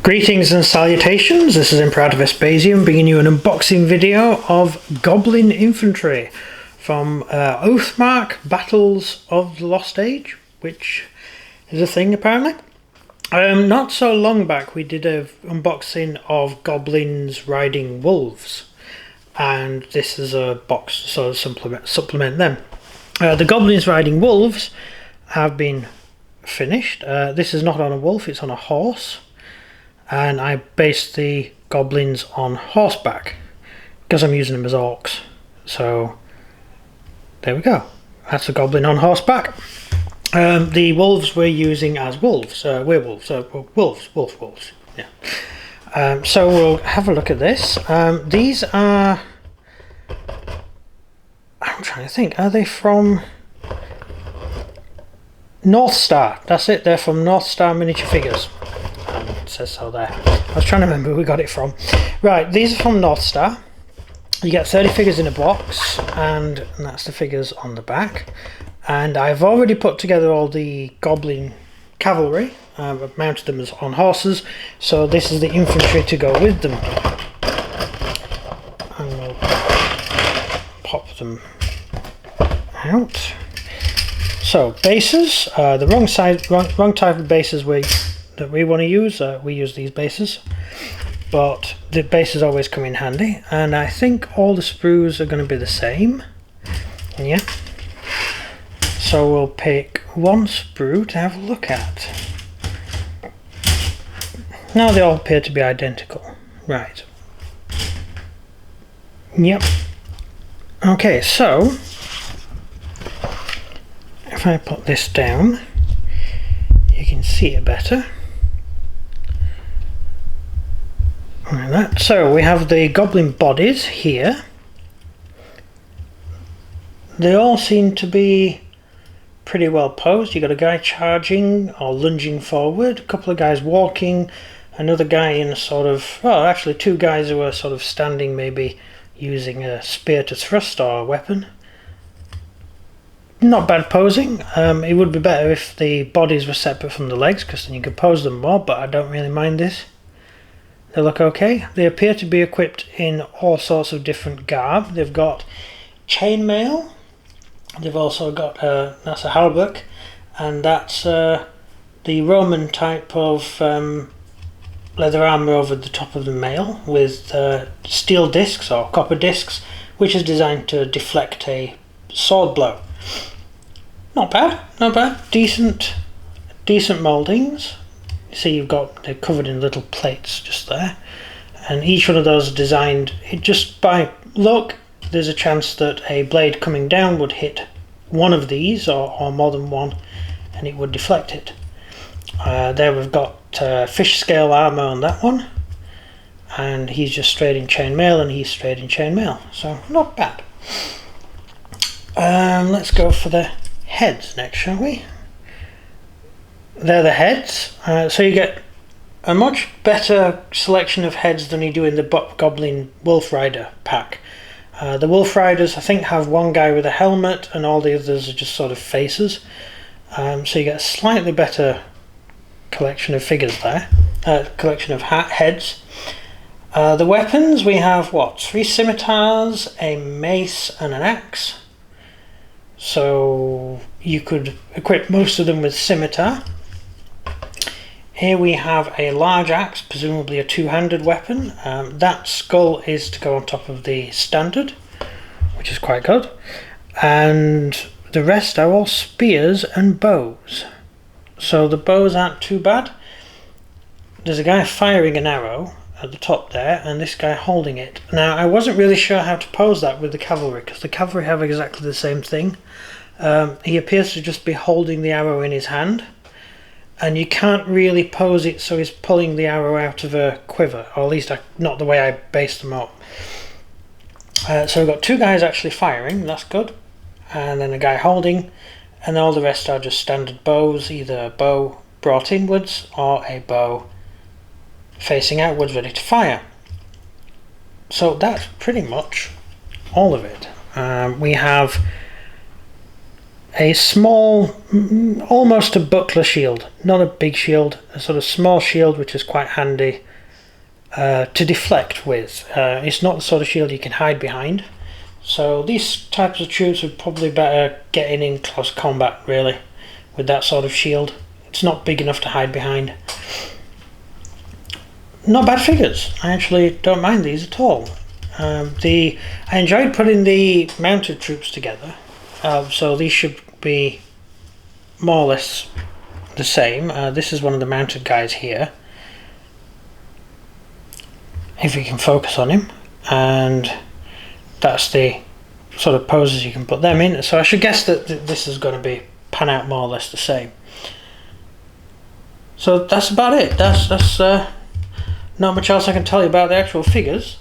Greetings and salutations, this is Imperator Vespasian bringing you an unboxing video of Goblin Infantry from Oathmark Battles of the Lost Age, which is a thing apparently. Not so long back we did an unboxing of Goblins riding wolves, and this is a box to sort of supplement them. The Goblins riding wolves have been finished. This is not on a wolf, it's on a horse. And I based the goblins on horseback because I'm using them as orcs. So there we go. That's a goblin on horseback. The wolves we're using as wolves, werewolves, wolves. Yeah. So we'll have a look at this. These are, I'm trying to think, are they from North Star? That's it. They're from North Star Miniature Figures. It says so there. I was trying to remember where we got it from. Right, these are from North Star. You get 30 figures in a box, and that's the figures on the back. And I've already put together all the goblin cavalry. I've mounted them on horses, so this is the infantry to go with them. And we'll pop them out. So bases, the wrong type of bases that we want to use. We use these bases, but the bases always come in handy, and I think all the sprues are going to be the same. Yeah, so we'll pick one sprue to have a look at. Now they all appear to be identical. Right. Yep. Okay, so if I put this down you can see it better. Like that. So we have the Goblin Bodies here. They all seem to be pretty well posed. You got a guy charging or lunging forward, a couple of guys walking, another guy in a sort of, well, actually two guys who are sort of standing, maybe using a spear to thrust or a weapon. Not bad posing. It would be better if the bodies were separate from the legs, because then you could pose them more, but I don't really mind this. They look okay. They appear to be equipped in all sorts of different garb. They've got chainmail. They've also got that's a halberd, and that's the Roman type of leather armor over the top of the mail with steel discs or copper discs, which is designed to deflect a sword blow. Not bad, not bad. Decent mouldings. See, they're covered in little plates just there, and each one of those is designed, just by look, there's a chance that a blade coming down would hit one of these or more than one, and it would deflect it. There we've got fish scale armor on that one, and he's just straight in chainmail, and he's straight in chainmail, so not bad. Let's go for the heads next, shall we? They're the heads, so you get a much better selection of heads than you do in the Goblin Wolf Rider pack. The Wolf Riders, I think, have one guy with a helmet, and all the others are just sort of faces. So you get a slightly better collection of figures there, collection of heads. The weapons, we have what? 3 scimitars, a mace, and an axe. So you could equip most of them with scimitar. Here we have a large axe, presumably a two-handed weapon. That skull is to go on top of the standard, which is quite good. And the rest are all spears and bows. So the bows aren't too bad. There's a guy firing an arrow at the top there, and this guy holding it. Now, I wasn't really sure how to pose that with the cavalry, because the cavalry have exactly the same thing. He appears to just be holding the arrow in his hand, and you can't really pose it so he's pulling the arrow out of a quiver, or at least not the way I based them up. So we've got 2 guys actually firing, that's good, and then a guy holding, and all the rest are just standard bows, either a bow brought inwards or a bow facing outwards ready to fire. So that's pretty much all of it. We have a small, almost a buckler shield, not a big shield, a sort of small shield which is quite handy to deflect with. It's not the sort of shield you can hide behind, so these types of troops are probably better getting in close combat really with that sort of shield. It's not big enough to hide behind. Not bad figures. I actually don't mind these at all. I enjoyed putting the mounted troops together, so these should be more or less the same. This is one of the mounted guys here, if you can focus on him, and that's the sort of poses you can put them in, so I should guess that this is going to pan out more or less the same. So that's about it. That's not much else I can tell you about the actual figures.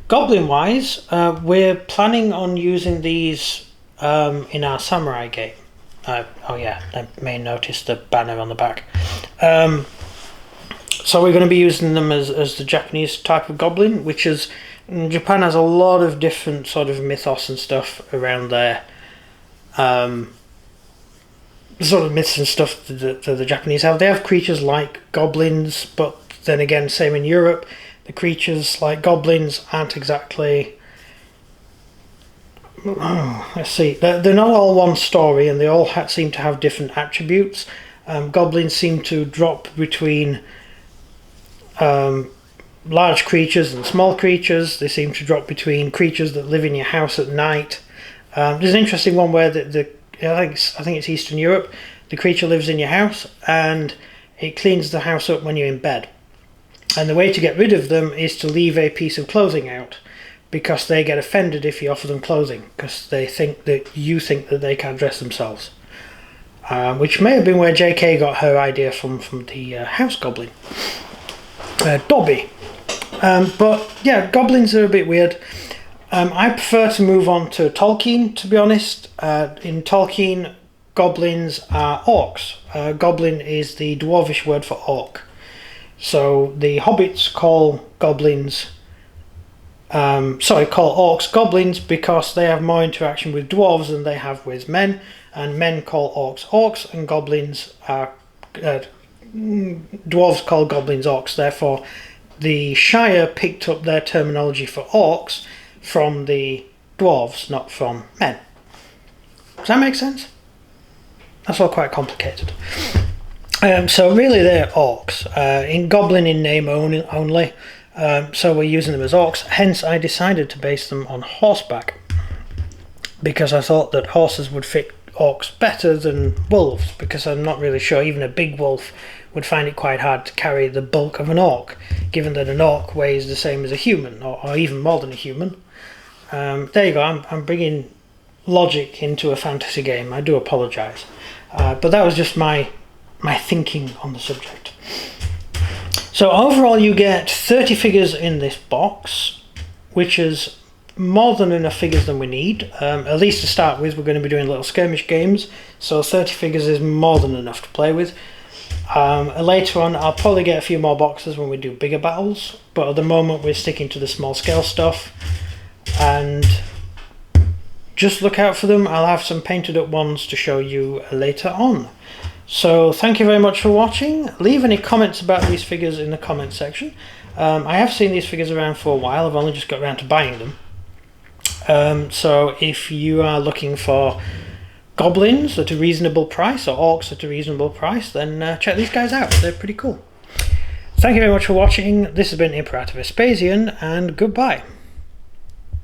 Goblin wise, we're planning on using these in our samurai game. Oh yeah, I may notice the banner on the back. So we're going to be using them as the Japanese type of goblin, which is, Japan has a lot of different sort of mythos and stuff around there. Sort of myths and stuff that the Japanese have. They have creatures like goblins, but then again, same in Europe. The creatures like goblins aren't exactly... let's see. They're not all one story, and they all seem to have different attributes. Goblins seem to drop between large creatures and small creatures. They seem to drop between creatures that live in your house at night. There's an interesting one where I think it's Eastern Europe. The creature lives in your house and it cleans the house up when you're in bed. And the way to get rid of them is to leave a piece of clothing out, because they get offended if you offer them clothing, because they think that you think that they can't dress themselves. Which may have been where JK got her idea from the house goblin. Dobby. But yeah, goblins are a bit weird. I prefer to move on to Tolkien, to be honest. In Tolkien, goblins are orcs. Goblin is the dwarvish word for orc. So the hobbits call goblins, call orcs goblins because they have more interaction with dwarves than they have with men, and men call orcs orcs, and goblins are dwarves call goblins orcs. Therefore, the Shire picked up their terminology for orcs from the dwarves, not from men. Does that make sense? That's all quite complicated. So really they're orcs, in goblin in name only, so we're using them as orcs. Hence I decided to base them on horseback, because I thought that horses would fit orcs better than wolves, because I'm not really sure even a big wolf would find it quite hard to carry the bulk of an orc, given that an orc weighs the same as a human, or even more than a human. There you go, I'm bringing logic into a fantasy game. I do apologise, but that was just my thinking on the subject. So overall you get 30 figures in this box, which is more than enough figures than we need. At least to start with, we're going to be doing little skirmish games, so 30 figures is more than enough to play with. Later on I'll probably get a few more boxes when we do bigger battles, but at the moment we're sticking to the small scale stuff, and just look out for them. I'll have some painted up ones to show you later on. So thank you very much for watching. Leave any comments about these figures in the comment section. I have seen these figures around for a while. I've only just got around to buying them. So if you are looking for goblins at a reasonable price, or orcs at a reasonable price, then check these guys out. They're pretty cool. Thank you very much for watching. This has been Imperator Vespasian, and goodbye.